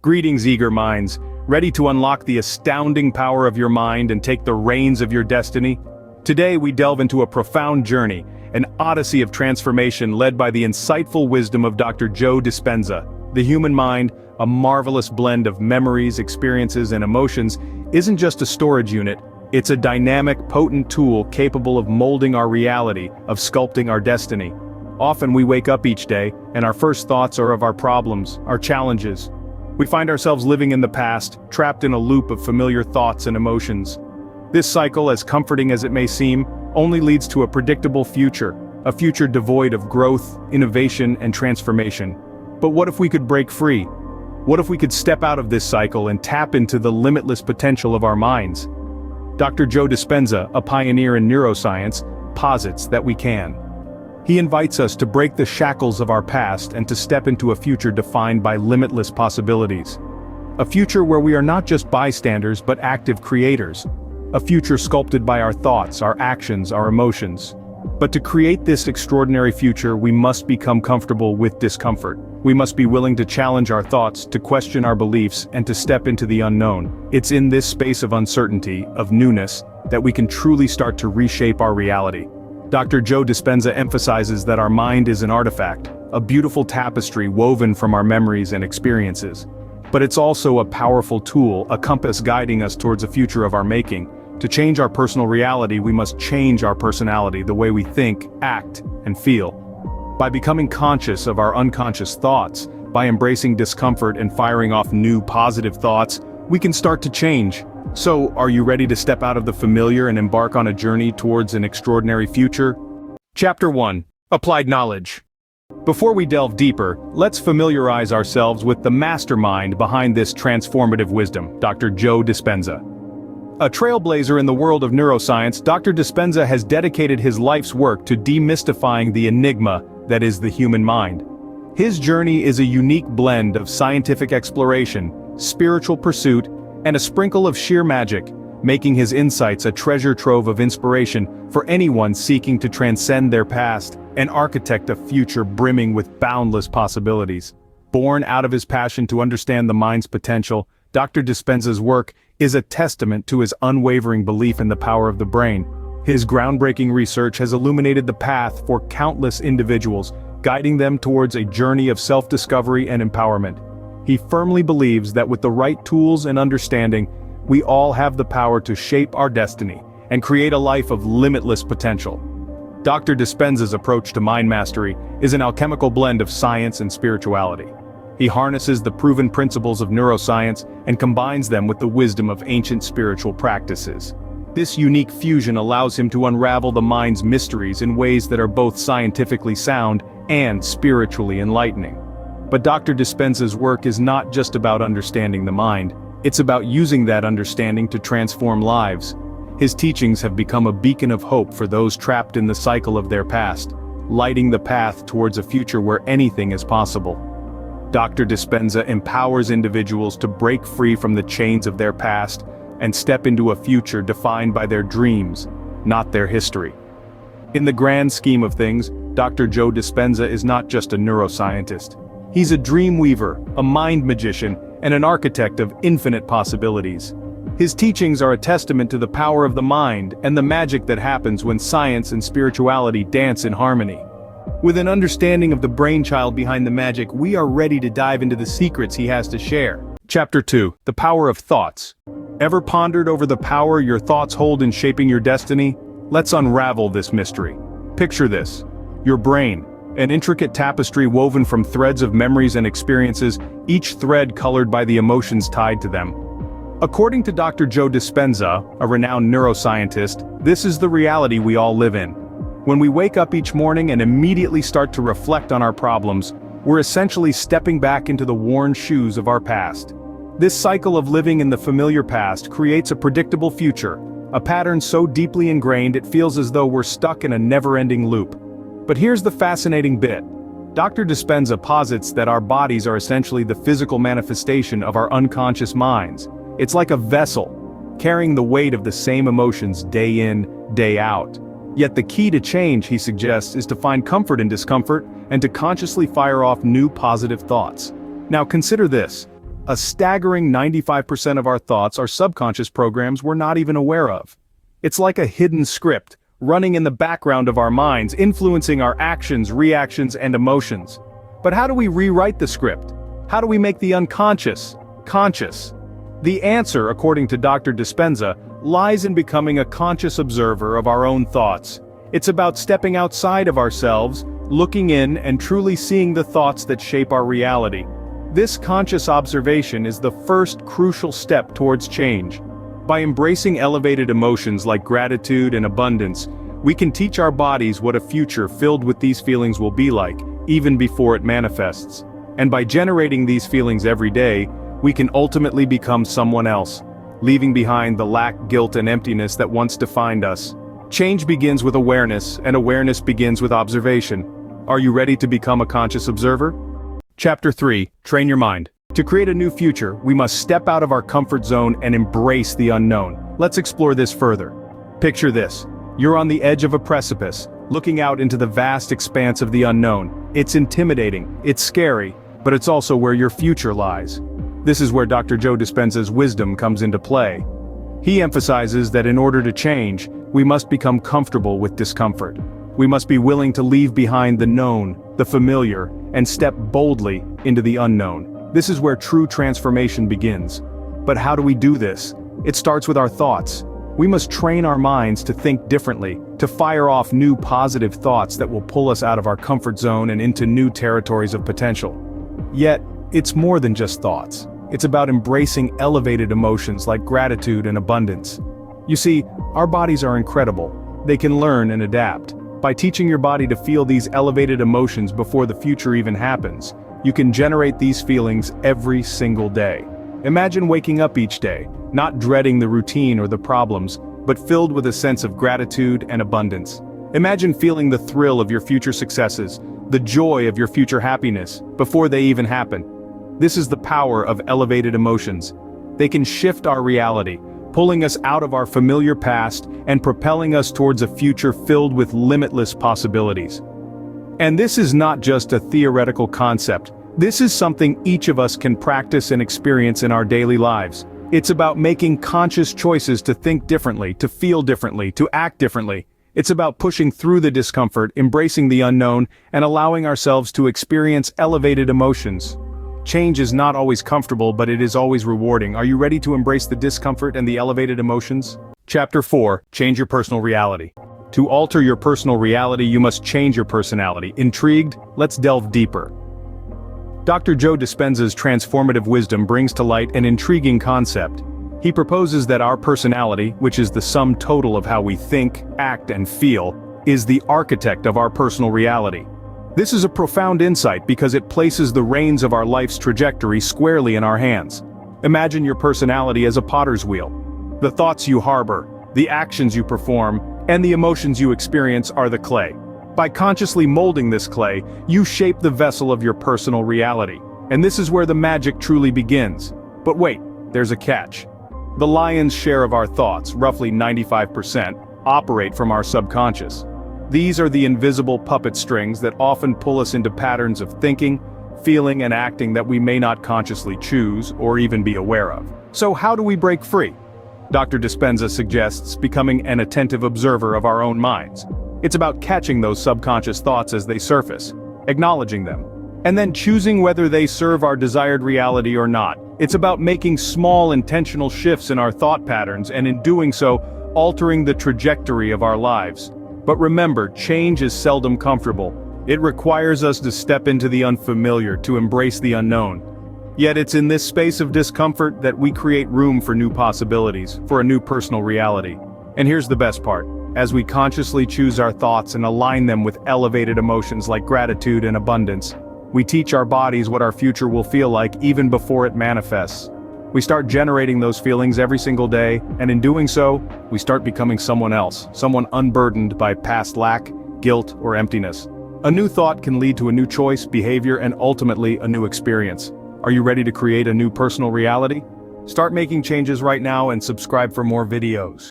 Greetings, eager minds, ready to unlock the astounding power of your mind and take the reins of your destiny? Today we delve into a profound journey, an odyssey of transformation led by the insightful wisdom of Dr. Joe Dispenza. The human mind, a marvelous blend of memories, experiences, and emotions, isn't just a storage unit, it's a dynamic, potent tool capable of molding our reality, of sculpting our destiny. Often we wake up each day, and our first thoughts are of our problems, our challenges. We find ourselves living in the past, trapped in a loop of familiar thoughts and emotions. This cycle, as comforting as it may seem, only leads to a predictable future, a future devoid of growth, innovation, and transformation. But what if we could break free? What if we could step out of this cycle and tap into the limitless potential of our minds? Dr. Joe Dispenza, a pioneer in neuroscience, posits that we can. He invites us to break the shackles of our past and to step into a future defined by limitless possibilities. A future where we are not just bystanders but active creators. A future sculpted by our thoughts, our actions, our emotions. But to create this extraordinary future, we must become comfortable with discomfort. We must be willing to challenge our thoughts, to question our beliefs, and to step into the unknown. It's in this space of uncertainty, of newness, that we can truly start to reshape our reality. Dr. Joe Dispenza emphasizes that our mind is an artifact, a beautiful tapestry woven from our memories and experiences. But it's also a powerful tool, a compass guiding us towards a future of our making. To change our personal reality, we must change our personality, the way we think, act, and feel. By becoming conscious of our unconscious thoughts, by embracing discomfort and firing off new positive thoughts, we can start to change. So, are you ready to step out of the familiar and embark on a journey towards an extraordinary future? Chapter 1. Applied Knowledge. Before we delve deeper, let's familiarize ourselves with the mastermind behind this transformative wisdom, Dr. Joe Dispenza. A trailblazer in the world of neuroscience, Dr. Dispenza has dedicated his life's work to demystifying the enigma that is the human mind. His journey is a unique blend of scientific exploration, spiritual pursuit, and a sprinkle of sheer magic, making his insights a treasure trove of inspiration for anyone seeking to transcend their past and architect a future brimming with boundless possibilities. Born out of his passion to understand the mind's potential, Dr. Dispenza's work is a testament to his unwavering belief in the power of the brain. His groundbreaking research has illuminated the path for countless individuals, guiding them towards a journey of self-discovery and empowerment. He firmly believes that with the right tools and understanding, we all have the power to shape our destiny and create a life of limitless potential. Dr. Dispenza's approach to mind mastery is an alchemical blend of science and spirituality. He harnesses the proven principles of neuroscience and combines them with the wisdom of ancient spiritual practices. This unique fusion allows him to unravel the mind's mysteries in ways that are both scientifically sound and spiritually enlightening. But Dr. Dispenza's work is not just about understanding the mind, it's about using that understanding to transform lives. His teachings have become a beacon of hope for those trapped in the cycle of their past, lighting the path towards a future where anything is possible. Dr. Dispenza empowers individuals to break free from the chains of their past and step into a future defined by their dreams, not their history. In the grand scheme of things, Dr. Joe Dispenza is not just a neuroscientist. He's a dream weaver, a mind magician, and an architect of infinite possibilities. His teachings are a testament to the power of the mind and the magic that happens when science and spirituality dance in harmony. With an understanding of the brainchild behind the magic, we are ready to dive into the secrets he has to share. Chapter 2. The Power of Thoughts. Ever pondered over the power your thoughts hold in shaping your destiny? Let's unravel this mystery. Picture this. Your brain, an intricate tapestry woven from threads of memories and experiences, each thread colored by the emotions tied to them. According to Dr. Joe Dispenza, a renowned neuroscientist, this is the reality we all live in. When we wake up each morning and immediately start to reflect on our problems, we're essentially stepping back into the worn shoes of our past. This cycle of living in the familiar past creates a predictable future, a pattern so deeply ingrained it feels as though we're stuck in a never-ending loop. But here's the fascinating bit. Dr. Dispenza posits that our bodies are essentially the physical manifestation of our unconscious minds. It's like a vessel, carrying the weight of the same emotions day in, day out. Yet the key to change, he suggests, is to find comfort in discomfort and to consciously fire off new positive thoughts. Now consider this. a staggering 95% of our thoughts are subconscious programs we're not even aware of. It's like a hidden script, running in the background of our minds, influencing our actions, reactions, and emotions. But how do we rewrite the script? How do we make the unconscious conscious? The answer, according to Dr. Dispenza, lies in becoming a conscious observer of our own thoughts. It's about stepping outside of ourselves, looking in, and truly seeing the thoughts that shape our reality. This conscious observation is the first crucial step towards change. By embracing elevated emotions like gratitude and abundance, we can teach our bodies what a future filled with these feelings will be like, even before it manifests. And by generating these feelings every day, we can ultimately become someone else, leaving behind the lack, guilt, and emptiness that once defined us. Change begins with awareness, and awareness begins with observation. Are you ready to become a conscious observer? Chapter 3, Train Your Mind. To create a new future, we must step out of our comfort zone and embrace the unknown. Let's explore this further. Picture this. You're on the edge of a precipice, looking out into the vast expanse of the unknown. It's intimidating, it's scary, but it's also where your future lies. This is where Dr. Joe Dispenza's wisdom comes into play. He emphasizes that in order to change, we must become comfortable with discomfort. We must be willing to leave behind the known, the familiar, and step boldly into the unknown. This is where true transformation begins. But how do we do this? It starts with our thoughts. We must train our minds to think differently, to fire off new positive thoughts that will pull us out of our comfort zone and into new territories of potential. Yet, it's more than just thoughts. It's about embracing elevated emotions like gratitude and abundance. You see, our bodies are incredible. They can learn and adapt. By teaching your body to feel these elevated emotions before the future even happens, you can generate these feelings every single day. Imagine waking up each day, not dreading the routine or the problems, but filled with a sense of gratitude and abundance. Imagine feeling the thrill of your future successes, the joy of your future happiness, before they even happen. This is the power of elevated emotions. They can shift our reality, pulling us out of our familiar past and propelling us towards a future filled with limitless possibilities. And this is not just a theoretical concept. This is something each of us can practice and experience in our daily lives. It's about making conscious choices to think differently, to feel differently, to act differently. It's about pushing through the discomfort, embracing the unknown, and allowing ourselves to experience elevated emotions. Change is not always comfortable, but it is always rewarding. Are you ready to embrace the discomfort and the elevated emotions? Chapter 4, Change Your Personal Reality. To alter your personal reality, you must change your personality. Intrigued? Let's delve deeper. Dr. Joe Dispenza's transformative wisdom brings to light an intriguing concept. He proposes that our personality, which is the sum total of how we think, act, and feel, is the architect of our personal reality. This is a profound insight because it places the reins of our life's trajectory squarely in our hands. Imagine your personality as a potter's wheel. The thoughts you harbor, the actions you perform, and the emotions you experience are the clay. By consciously molding this clay, you shape the vessel of your personal reality. And this is where the magic truly begins. But wait, there's a catch. The lion's share of our thoughts, roughly 95%, operate from our subconscious. These are the invisible puppet strings that often pull us into patterns of thinking, feeling, and acting that we may not consciously choose or even be aware of. So how do we break free? Dr. Dispenza suggests becoming an attentive observer of our own minds. It's about catching those subconscious thoughts as they surface, acknowledging them, and then choosing whether they serve our desired reality or not. It's about making small intentional shifts in our thought patterns and in doing so, altering the trajectory of our lives. But remember, change is seldom comfortable. It requires us to step into the unfamiliar, to embrace the unknown. Yet it's in this space of discomfort that we create room for new possibilities, for a new personal reality. And here's the best part. As we consciously choose our thoughts and align them with elevated emotions like gratitude and abundance, we teach our bodies what our future will feel like even before it manifests. We start generating those feelings every single day, and in doing so, we start becoming someone else, someone unburdened by past lack, guilt, or emptiness. A new thought can lead to a new choice, behavior, and ultimately a new experience. Are you ready to create a new personal reality? Start making changes right now and subscribe for more videos.